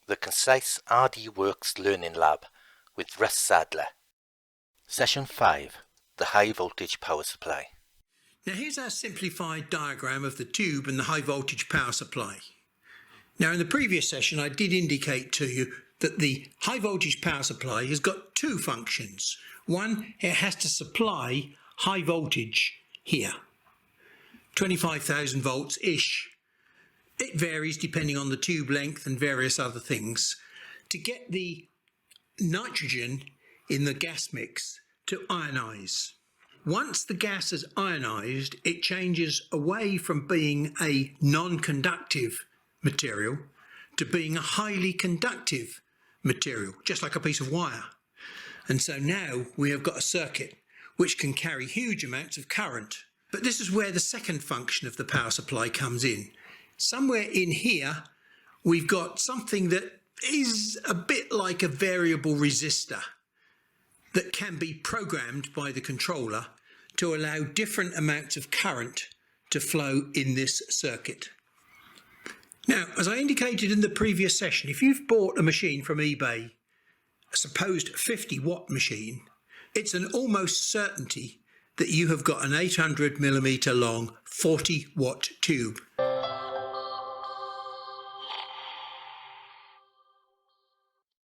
the Concise RDWorks Learning Lab with Russ Sadler. Session 5, the high voltage power supply. Now here's our simplified diagram of the tube and the high voltage power supply. Now in the previous session I did indicate to you that the high voltage power supply has got two functions. One, it has to supply high voltage here, 25,000 volts-ish. It varies depending on the tube length and various other things, to get the nitrogen in the gas mix to ionize. Once the gas is ionized, it changes away from being a non-conductive material to being a highly conductive material, just like a piece of wire. And so now we have got a circuit which can carry huge amounts of current. But this is where the second function of the power supply comes in. Somewhere in here, we've got something that is a bit like a variable resistor that can be programmed by the controller to allow different amounts of current to flow in this circuit. Now, as I indicated in the previous session, if you've bought a machine from eBay, a supposed 50-watt machine, it's an almost certainty that you have got an 800mm long 40-watt tube.